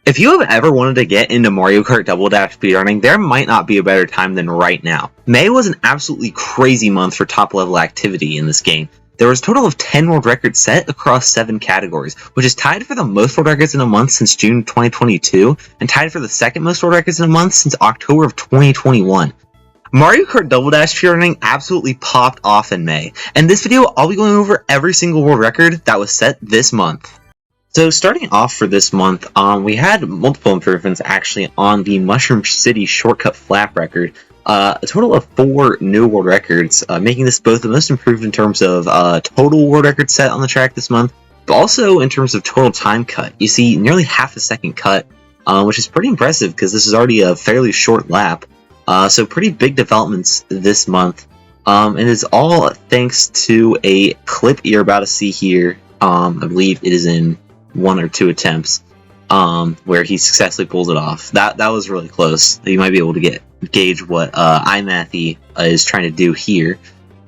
If you have ever wanted to get into Mario Kart Double Dash speedrunning, there might not be a better time than right now. May was an absolutely crazy month for top level activity in this game. There was a total of 10 world records set across 7 categories, which is tied for the most world records in a month since June 2022, and tied for the second most world records in a month since October of 2021. Mario Kart Double Dash speedrunning absolutely popped off in May, and in this video I'll be going over every single world record that was set this month. So starting off for this month, we had multiple improvements actually on the Mushroom City shortcut flap record. A total of 4 new world records, making this both the most improved in terms of total world record set on the track this month, but also in terms of total time cut. You see nearly half a second cut, which is pretty impressive because this is already a fairly short lap. So pretty big developments this month, and it's all thanks to a clip you're about to see here. I believe it is in 1 or 2 attempts, where he successfully pulls it off. That was really close. You might be able to gauge what iMathy is trying to do here.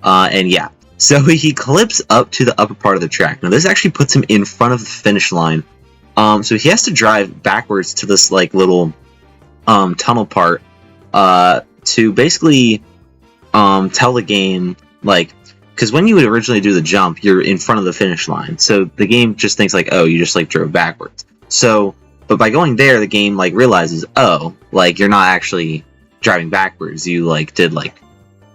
And yeah, so he clips up to the upper part of the track. Now this actually puts him in front of the finish line. So he has to drive backwards to this like little tunnel part to basically tell the game, like, because when you would originally do the jump, you're in front of the finish line. So the game just thinks like, oh, you just like drove backwards. So, but by going there, the game like realizes, oh, like you're not actually driving backwards. You like did like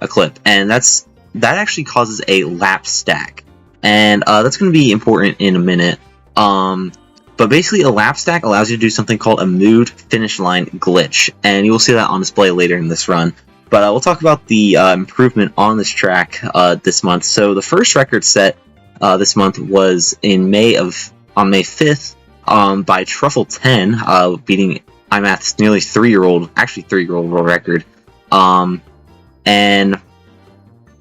a clip, and that actually causes a lap stack, and that's going to be important in a minute. But basically, a lap stack allows you to do something called a moved finish line glitch, and you will see that on display later in this run. But we'll talk about the improvement on this track this month. So the first record set this month was on May 5th by Truffle10, beating iMath's nearly 3-year-old world record. And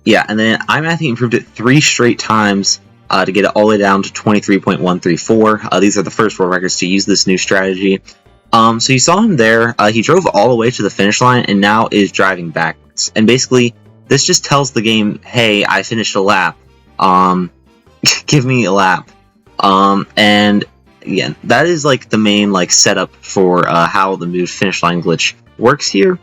yeah, and then iMathy improved it 3 straight times to get it all the way down to 23.134. These are the first world records to use this new strategy. So you saw him there. He drove all the way to the finish line and now is driving backwards. And basically, this just tells the game, hey, I finished a lap. Give me a lap. And again, that is like the main like setup for how the moved finish line glitch works here.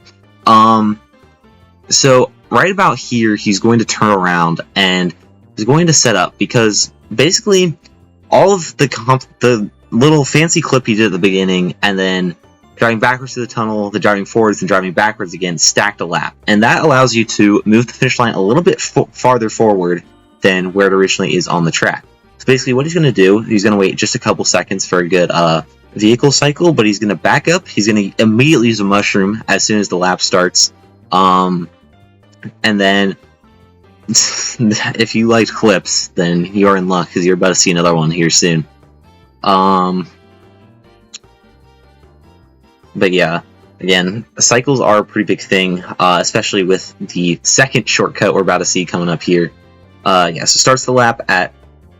So right about here, he's going to turn around and he's going to set up, because basically all of the little fancy clip he did at the beginning, and then driving backwards to the tunnel, then driving forwards, and driving backwards again, stacked a lap. And that allows you to move the finish line a little bit farther forward than where it originally is on the track. So basically what he's going to do, he's going to wait just a couple seconds for a good vehicle cycle, but he's going to back up, he's going to immediately use a mushroom as soon as the lap starts. And then if you liked clips, then you're in luck, because you're about to see another one here soon. But yeah, again, cycles are a pretty big thing, especially with the second shortcut we're about to see coming up here. Yeah, so starts the lap at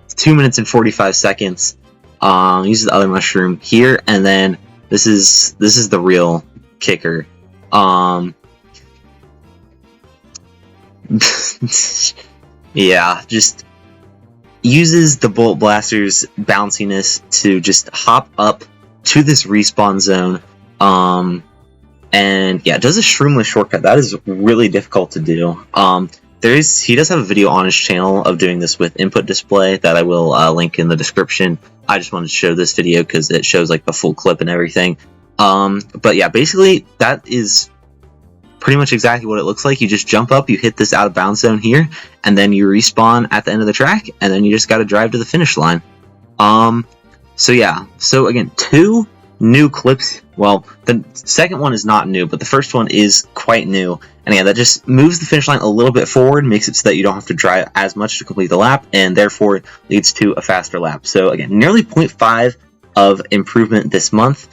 2 minutes and 45 seconds. Uses the other mushroom here, and then this is the real kicker. Yeah, just uses the Bullet Blaster's bounciness to just hop up to this respawn zone, and yeah, does a shroomless shortcut. That is really difficult to do. He does have a video on his channel of doing this with input display that I will link in the description. I just wanted to show this video because it shows like the full clip and everything. But yeah, basically that is pretty much exactly what it looks like. You just jump up, you hit this out of bounds zone here, and then you respawn at the end of the track, and then you just got to drive to the finish line. So yeah, so again, 2 new clips. Well, the second one is not new, but the first one is quite new, and yeah, that just moves the finish line a little bit forward, makes it so that you don't have to drive as much to complete the lap, and therefore leads to a faster lap. So again, nearly 0.5 of improvement this month.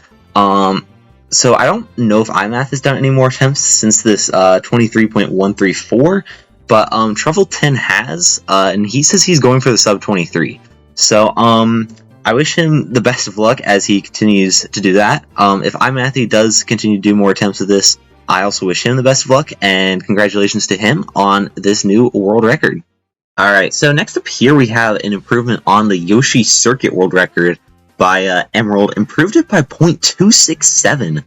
So I don't know if iMath has done any more attempts since this 23.134, but Truffle10 has, and he says he's going for the sub 23. So I wish him the best of luck as he continues to do that. If iMathy does continue to do more attempts of this, I also wish him the best of luck, and congratulations to him on this new world record. Alright, so next up here we have an improvement on the Yoshi Circuit world record by Emerald, improved it by 0.267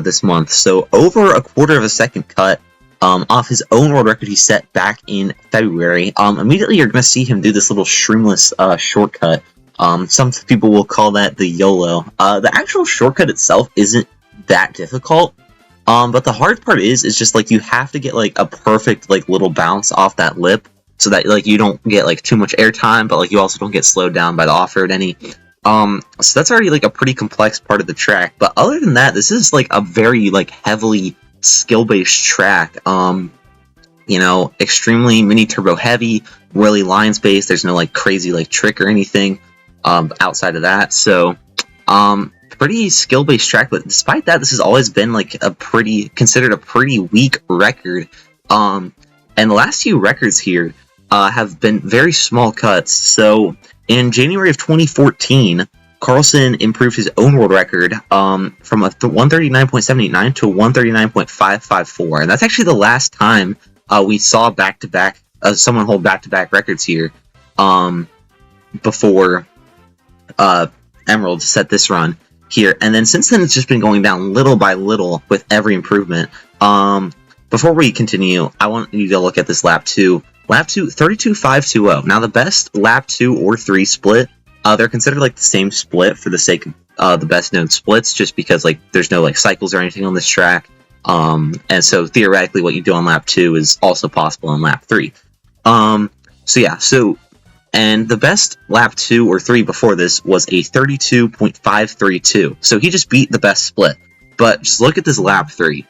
this month, so over a quarter of a second cut off his own world record he set back in February. Immediately you're going to see him do this little streamless shortcut. Some people will call that the YOLO. The actual shortcut itself isn't that difficult, but the hard part is just like you have to get like a perfect like little bounce off that lip, so that like you don't get like too much airtime, but like you also don't get slowed down by the off-road any. So that's already like a pretty complex part of the track, but other than that, this is like a very like heavily skill-based track. You know, extremely mini turbo heavy, really lines based. There's no like crazy like trick or anything outside of that. So pretty skill-based track, but despite that, this has always been like considered a pretty weak record. And the last few records here have been very small cuts. So in January of 2014, Carlson improved his own world record from a 139.789 to 139.554, and that's actually the last time we saw back-to-back someone hold back-to-back records here before Emerald set this run here. And then since then, it's just been going down little by little with every improvement. Before we continue, I want you to look at this lap 2. Lap 2, 32.520. Now, the best lap 2 or 3 split, they're considered like the same split for the sake of the best known splits, just because like there's no like cycles or anything on this track. And so theoretically, what you do on lap 2 is also possible on lap 3. And the best lap 2 or 3 before this was a 32.532. So he just beat the best split. But just look at this lap 3.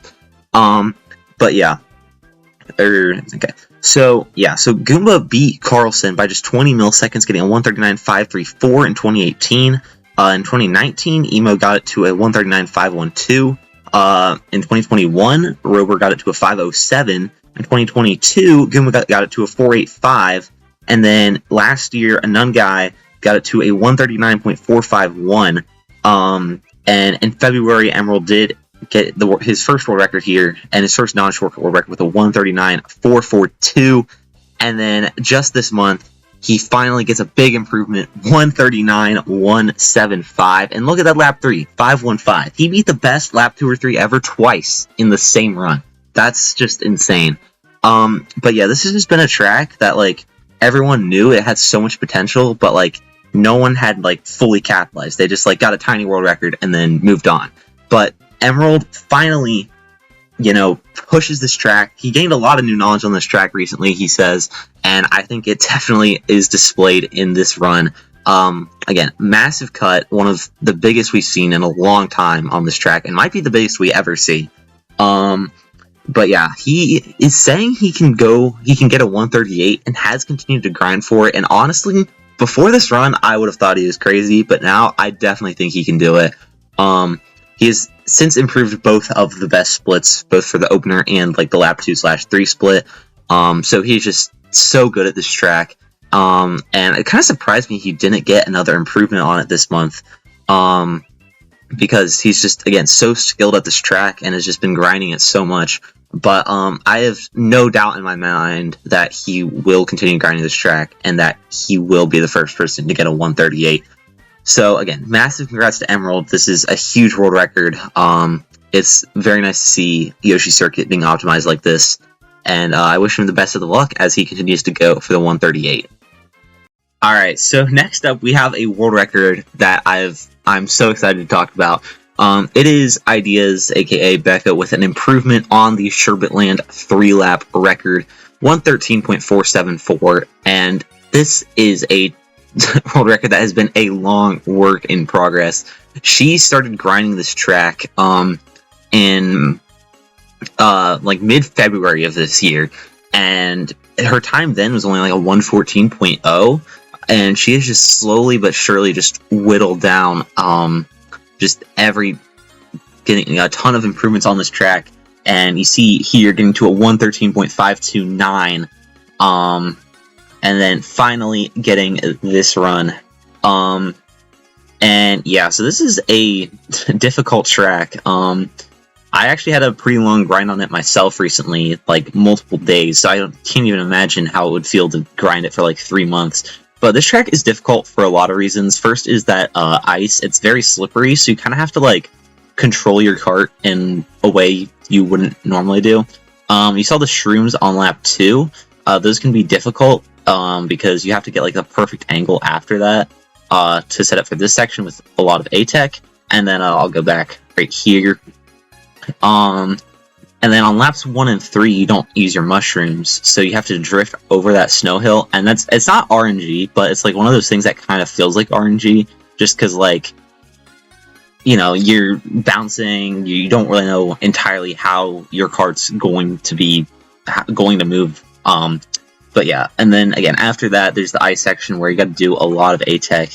But yeah. Okay. So Goomba beat Carlson by just 20 milliseconds, getting a 139.534 in 2018. In 2019, Emo got it to a 139.512. In 2021, Rober got it to a 507. In 2022, Goomba got it to a 485. And then last year, a Nun Guy got it to a 139.451. And in February, Emerald did get his first world record here, and his first non-shortcut world record with a 139.442. And then just this month, he finally gets a big improvement, 139.175. And look at that lap 3, 515. He beat the best lap 2 or 3 ever twice in the same run. That's just insane. But yeah, this has just been a track that like everyone knew it had so much potential, but like no one had like fully capitalized. They just like got a tiny world record and then moved on. But Emerald finally, you know, pushes this track. He gained a lot of new knowledge on this track recently, he says, and I think it definitely is displayed in this run. Again, massive cut, one of the biggest we've seen in a long time on this track, and might be the biggest we ever see. But yeah, he is saying he can get a 138 and has continued to grind for it. And honestly, before this run, I would have thought he was crazy, but now I definitely think he can do it. He has since improved both of the best splits, both for the opener and like the lap 2/3 split. So he's just so good at this track. And it kind of surprised me he didn't get another improvement on it this month. Because he's just, again, so skilled at this track and has just been grinding it so much. But I have no doubt in my mind that he will continue grinding this track and that he will be the first person to get a 138. So again, massive congrats to Emerald. This is a huge world record. It's very nice to see Yoshi Circuit being optimized like this. And I wish him the best of the luck as he continues to go for the 138. Alright, so next up we have a world record that I'm so excited to talk about. It is Ideas, aka Becca, with an improvement on the Sherbetland 3-lap record, 113.474, and this is a world record that has been a long work in progress. She started grinding this track in like mid-February of this year, and her time then was only like a 114.0, and she has just slowly but surely just whittled down getting a ton of improvements on this track. And you see here getting to a 113.529, and then finally getting this run. And yeah, so this is a difficult track. I actually had a pretty long grind on it myself recently, like multiple days, so I can't even imagine how it would feel to grind it for like 3 months. But this track is difficult for a lot of reasons. First is that ice, it's very slippery, so you kind of have to like control your cart in a way you wouldn't normally do. You saw the shrooms on lap 2. Those can be difficult because you have to get like the perfect angle after that to set up for this section with a lot of A-Tech. And then I'll go back right here. And then on laps 1 and 3, you don't use your mushrooms, so you have to drift over that snow hill. And it's not RNG, but it's like one of those things that kind of feels like RNG, just because like, you know, you're bouncing, you don't really know entirely how your cart's going to move. But yeah, and then again after that, there's the ice section where you got to do a lot of A-Tech.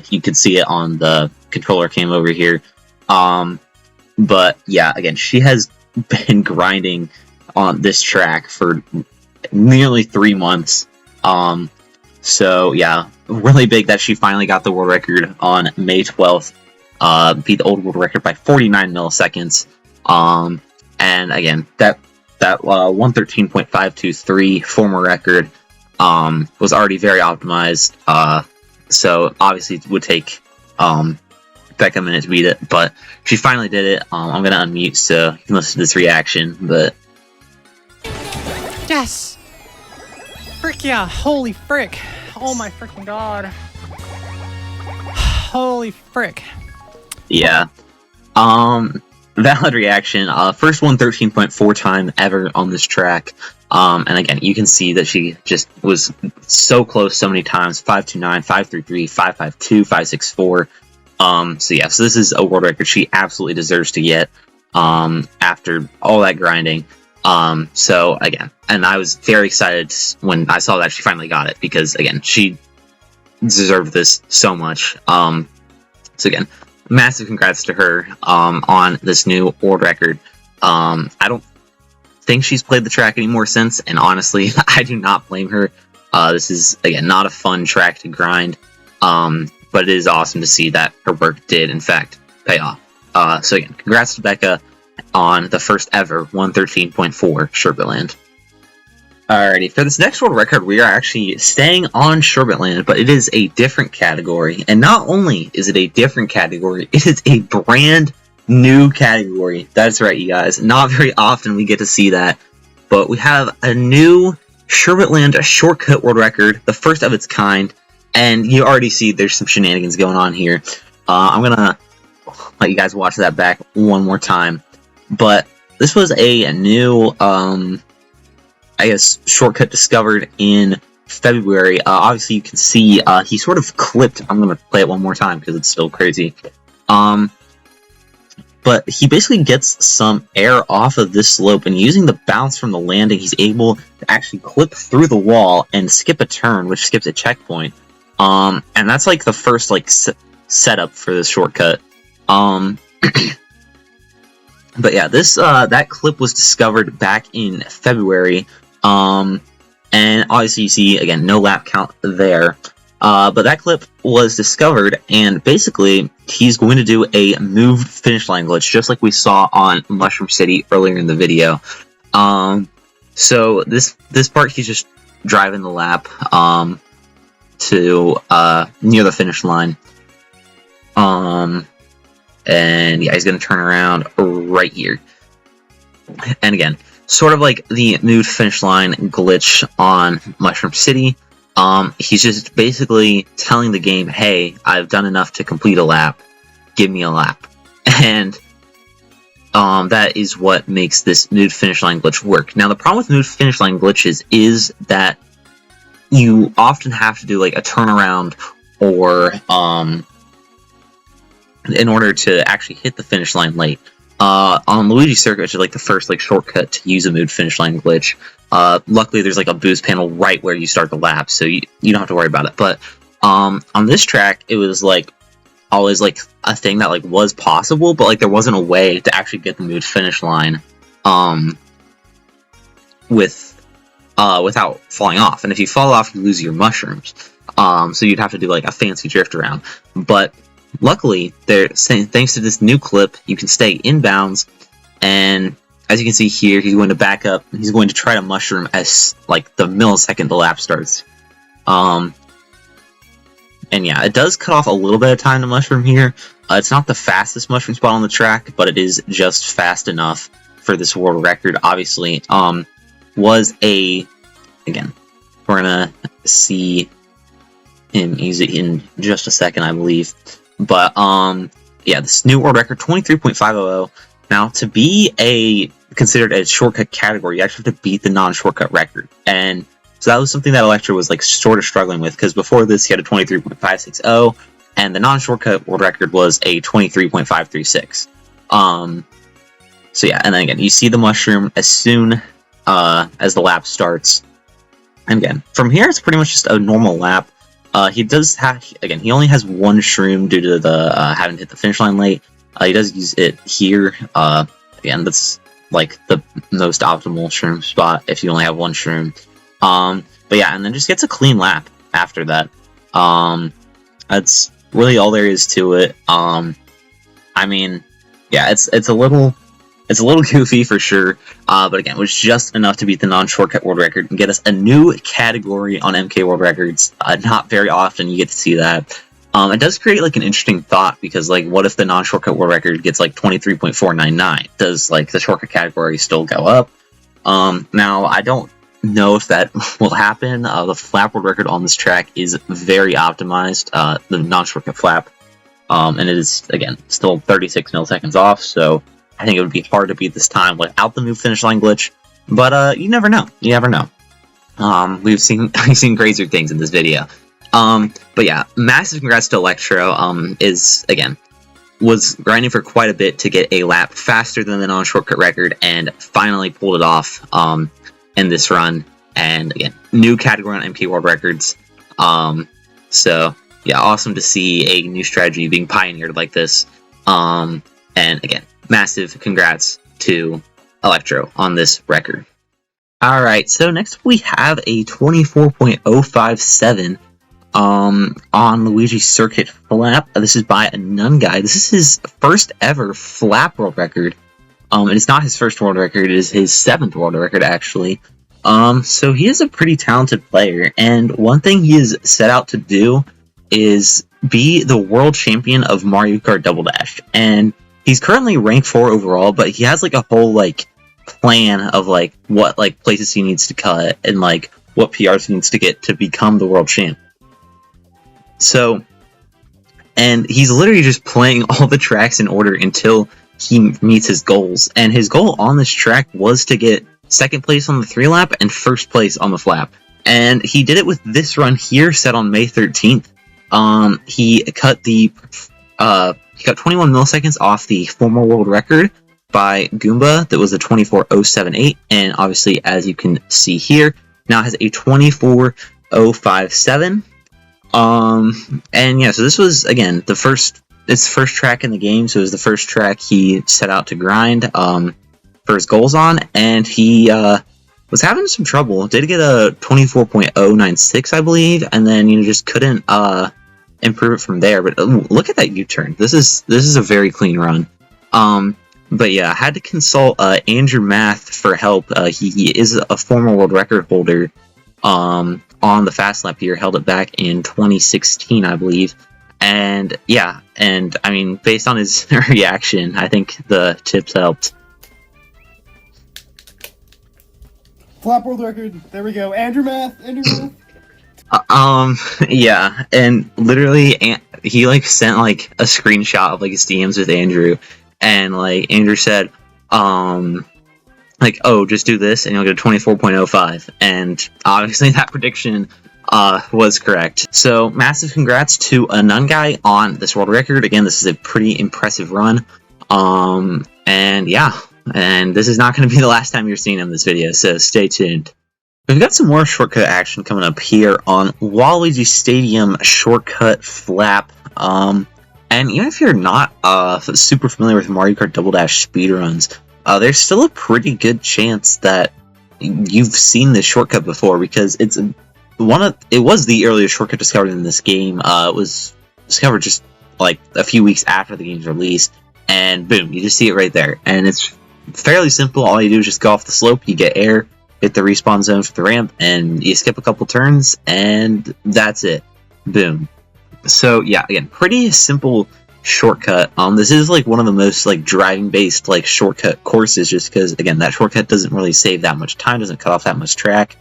You could see it on the controller cam over here. But yeah, again, she has been grinding on this track for nearly 3 months. So yeah, really big that she finally got the world record on May 12th. Beat the old world record by 49 milliseconds. And again, that 113.523 former record was already very optimized. So obviously it would take Becca a minute to beat it, but she finally did it. I'm gonna unmute so you can listen to this reaction. But yes, frick yeah, holy frick, oh my freaking god, holy frick. Yeah, valid reaction. First 113.4 time ever on this track. And again, you can see that she just was so close so many times. 529, 533, 552, 564. So yeah, so this is a world record she absolutely deserves to get, after all that grinding. So again, and I was very excited when I saw that she finally got it, because again, she deserved this so much. So again, massive congrats to her, on this new world record. I don't think she's played the track anymore since, and honestly, I do not blame her. This is, again, not a fun track to grind. But it is awesome to see that her work did, in fact, pay off. So again, congrats to Becca on the first ever 113.4 Sherbetland. Alrighty, for this next world record, we are actually staying on Sherbetland, but it is a different category. And not only is it a different category, it is a brand new category. That's right, you guys. Not very often we get to see that, but we have a new Sherbetland shortcut world record, the first of its kind. And you already see there's some shenanigans going on here. I'm gonna let you guys watch that back one more time. But this was a new, I guess, shortcut discovered in February. Obviously, you can see he sort of clipped. I'm gonna play it one more time because it's still crazy. But he basically gets some air off of this slope, and using the bounce from the landing, he's able to actually clip through the wall and skip a turn, which skips a checkpoint. And that's like the first like setup for this shortcut. But yeah, this that clip was discovered back in February. And obviously you see again no lap count there. But that clip was discovered, and basically he's going to do a moved finish line glitch, just like we saw on Mushroom City earlier in the video. So this part he's just driving the lap to near the finish line. And yeah, he's gonna turn around right here. And again, sort of like the moved finish line glitch on Mushroom City. He's just basically telling the game, hey, I've done enough to complete a lap, give me a lap. And that is what makes this moved finish line glitch work. Now, the problem with moved finish line glitches is that you often have to do like a turnaround or in order to actually hit the finish line late. On Luigi Circuit, which is like the first like shortcut to use a moved finish line glitch, luckily there's like a boost panel right where you start the lap, so you don't have to worry about it. But on this track, it was like always like a thing that like was possible, but like there wasn't a way to actually get the moved finish line without falling off. And if you fall off, you lose your mushrooms. So you'd have to do like a fancy drift around. But luckily, they're saying thanks to this new clip, you can stay inbounds. And as you can see here, he's going to back up. And he's going to try to mushroom as like the millisecond the lap starts. And yeah, it does cut off a little bit of time to mushroom here. It's not the fastest mushroom spot on the track, but it is just fast enough for this world record. Obviously, was a, again, we're gonna see him use it in just a second, I believe. But yeah, this new world record, 23.500. Now, to be considered a shortcut category, you actually have to beat the non-shortcut record, and so that was something that Electro was like sort of struggling with, because before this he had a 23.560, and the non-shortcut world record was a 23.536. So yeah, and then again, you see the mushroom as soon as the lap starts. And again, from here it's pretty much just a normal lap. He does have, again, he only has one shroom due to the having hit the finish line late. He does use it here. Again, that's like the most optimal shroom spot if you only have one shroom. But yeah, and then just gets a clean lap after that. That's really all there is to it. I mean, yeah, it's a little goofy for sure. But again, it was just enough to beat the non-shortcut world record and get us a new category on MK World Records. Not very often you get to see that. It does create like an interesting thought, because like, what if the non-shortcut world record gets like 23.499? Does like the shortcut category still go up? Now I don't know if that will happen. The flap world record on this track is very optimized, the non-shortcut flap, and it is, again, still 36 milliseconds off, so I think it would be hard to beat this time without the new finish line glitch, but you never know. You never know. We've seen crazier things in this video. But yeah, massive congrats to Electro. Was grinding for quite a bit to get a lap faster than the non-shortcut record, and finally pulled it off in this run. And again, new category on MK World Records. So yeah, awesome to see a new strategy being pioneered like this. And again, massive congrats to Electro on this record. Alright, so next we have a 24.057 on Luigi Circuit Flap. This is by a Nun Guy. This is his first ever Flap world record. And it's not his first world record, it is his 7th world record, actually. So he is a pretty talented player, and one thing he has set out to do is be the world champion of Mario Kart Double Dash. And he's currently ranked 4 overall, but he has like a whole like plan of like what like places he needs to cut and like what PRs he needs to get to become the world champ. So, and he's literally just playing all the tracks in order until he meets his goals. And his goal on this track was to get 2nd place on the 3-lap and 1st place on the flap. And he did it with this run here, set on May 13th. He cut 21 milliseconds off the former world record by Goomba that was a 24.078, and obviously, as you can see here, now has a 24.057. And yeah, so this was, again, it's first track in the game, so it was the first track he set out to grind for his goals on, and he was having some trouble. Did get a 24.096, I believe, and then just couldn't improve it from there. But look at that U-turn. This is a very clean run. But yeah, I had to consult Andrew Math for help. He is a former world record holder on the fast lap here, held it back in 2016, I believe. And yeah, and I mean, based on his reaction, I think the tips helped. Flap world record. There we go. Andrew Math. Yeah, and literally, he like sent like a screenshot of like his DMs with Andrew, and like Andrew said, like, oh, just do this and you'll get a 24.05, and obviously that prediction was correct. So massive congrats to a Nun Guy on this world record. Again, this is a pretty impressive run. And yeah, and this is not going to be the last time you're seeing him in this video, so stay tuned. We've got some more shortcut action coming up here on Waluigi Stadium Shortcut Flap. And even if you're not super familiar with Mario Kart Double Dash speedruns, there's still a pretty good chance that you've seen this shortcut before, because it was the earliest shortcut discovered in this game. It was discovered just like a few weeks after the game's release, and boom, you just see it right there. And it's fairly simple. All you do is just go off the slope, you get air, hit the respawn zone for the ramp, and you skip a couple turns, and that's it. Boom. So yeah, again, pretty simple shortcut. This is like one of the most like driving based like shortcut courses, just because again that shortcut doesn't really save that much time, doesn't cut off that much track.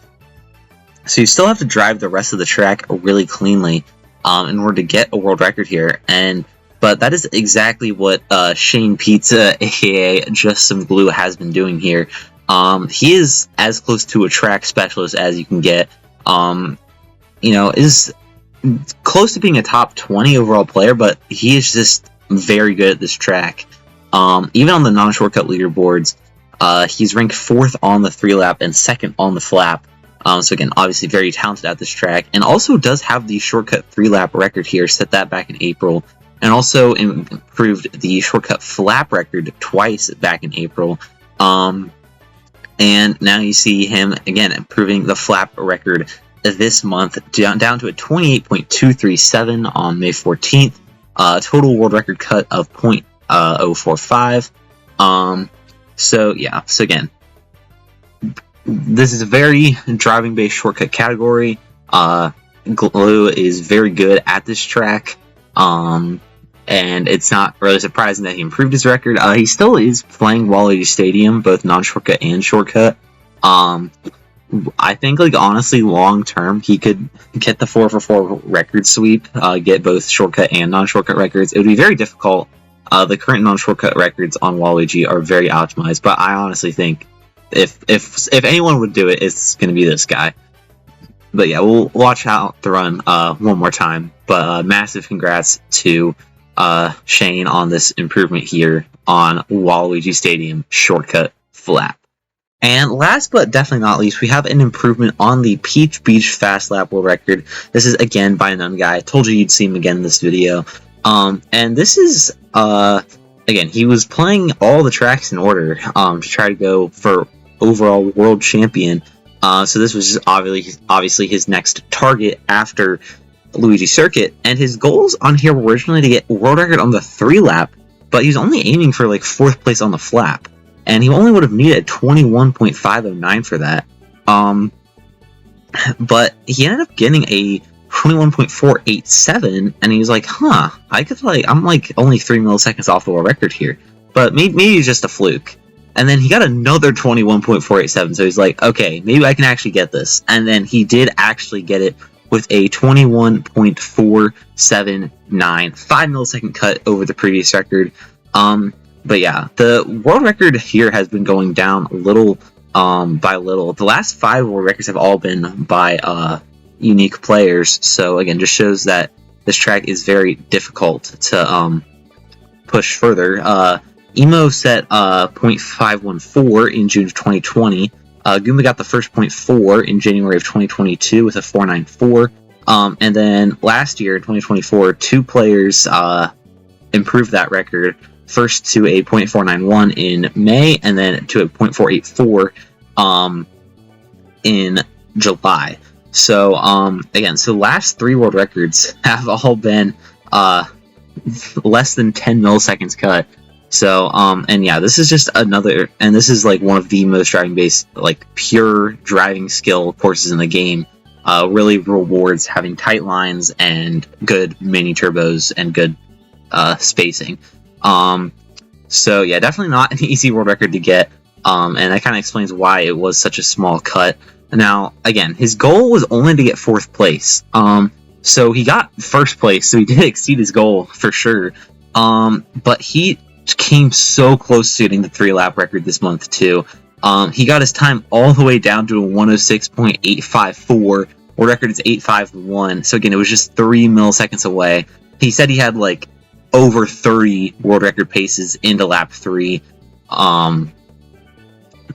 So you still have to drive the rest of the track really cleanly in order to get a world record here. But that is exactly what Shane Pizza, aka Just Some Glue, has been doing here. He is as close to a track specialist as you can get. Is close to being a top 20 overall player, but he is just very good at this track. Even on the non-shortcut leaderboards, he's ranked 4th on the 3-lap and 2nd on the flap. So again, obviously very talented at this track, and also does have the shortcut 3-lap record here, set that back in April, and also improved the shortcut flap record twice back in April. And now you see him again improving the flap record this month down to a 28.237 on May 14th. Total world record cut of .045. So again, this is a very driving based shortcut category. Glue is very good at this track. And it's not really surprising that he improved his record. He still is playing Waluigi Stadium, both non-shortcut and shortcut. I think, like, honestly, long term, he could get the 4-for-4 record sweep, get both shortcut and non-shortcut records. It would be very difficult. The current non-shortcut records on Waluigi are very optimized, but I honestly think if anyone would do it, it's going to be this guy. But yeah, we'll watch out the run one more time. But massive congrats to Shane on this improvement here on Waluigi Stadium shortcut flap. And last but definitely not least, we have an improvement on the Peach Beach Fast Lap World Record. This is again by a Nun guy. I told you you'd see him again in this video. And this is, again, he was playing all the tracks in order to try to go for overall world champion. So this was just obviously his next target after Luigi Circuit. And his goals on here were originally to get world record on the 3-lap, but he was only aiming for like 4th place on the flap. And he only would have needed 21.509 for that. But he ended up getting a 21.487, and he was like, I'm like only 3 milliseconds off the world record here. But maybe it's just a fluke. And then he got another 21.487, so he's like, okay, maybe I can actually get this. And then he did actually get it with a 21.479, 5 millisecond cut over the previous record. But yeah, the world record here has been going down little by little. The last 5 world records have all been by unique players. So again, just shows that this track is very difficult to push further. Emo set .514 in June of 2020. Goomba got the first .4 in January of 2022 with a 494. And then last year, in 2024, 2 players improved that record. First to a .491 in May, and then to a .484 in July. So again, so the last 3 world records have all been less than 10 milliseconds cut. So and yeah, this is just another, and this is like one of the most driving based, like pure driving skill courses in the game. Really rewards having tight lines and good mini turbos and good spacing. So yeah, definitely not an easy world record to get, and that kind of explains why it was such a small cut. Now, again, his goal was only to get 4th place, so he got 1st place, so he did exceed his goal for sure, but he came so close to getting the 3-lap record this month too. He got his time all the way down to a 106.854, world record is 851, so again, it was just 3 milliseconds away. He said he had like over 30 world record paces into lap 3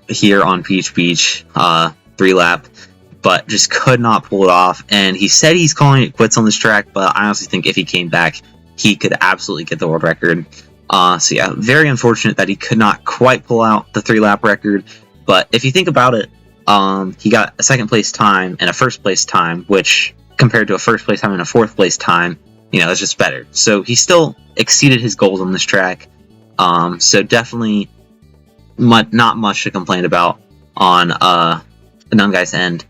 here on Peach Beach 3-lap, but just could not pull it off. And he said he's calling it quits on this track, but I honestly think if he came back, he could absolutely get the world record. So yeah, very unfortunate that he could not quite pull out the 3-lap record. But if you think about it, he got a 2nd place time and a 1st place time, which compared to a 1st place time and a 4th place time, you know, it's just better. So he still exceeded his goals on this track. So definitely not much to complain about on Nun Guy's end.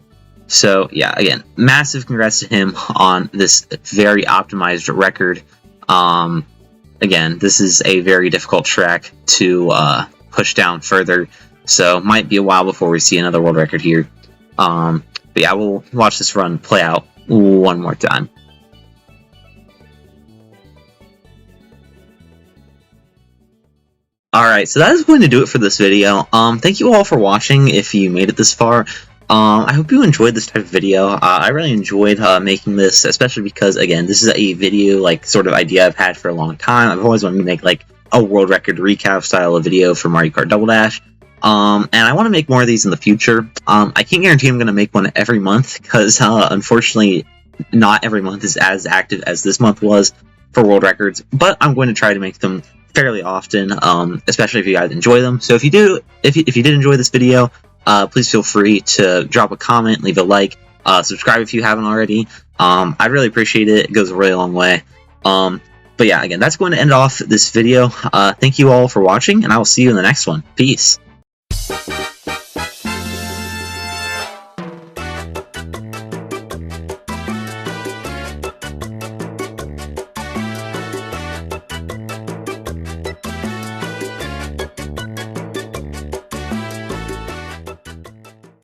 So yeah, again, massive congrats to him on this very optimized record. Again, this is a very difficult track to push down further, so might be a while before we see another world record here. But yeah, we'll watch this run play out one more time. Alright, so that is going to do it for this video. Thank you all for watching if you made it this far. I hope you enjoyed this type of video. I really enjoyed making this, especially because, again, this is a video, like, sort of idea I've had for a long time. I've always wanted to make, like, a world record recap style of video for Mario Kart Double Dash. And I want to make more of these in the future. I can't guarantee I'm going to make one every month, because, unfortunately, not every month is as active as this month was for world records, but I'm going to try to make them fairly often, especially if you guys enjoy them. So if you did enjoy this video, please feel free to drop a comment, leave a like, subscribe if you haven't already. I'd really appreciate it. It goes a really long way. But yeah, again, that's going to end off this video. Thank you all for watching, and I will see you in the next one. Peace.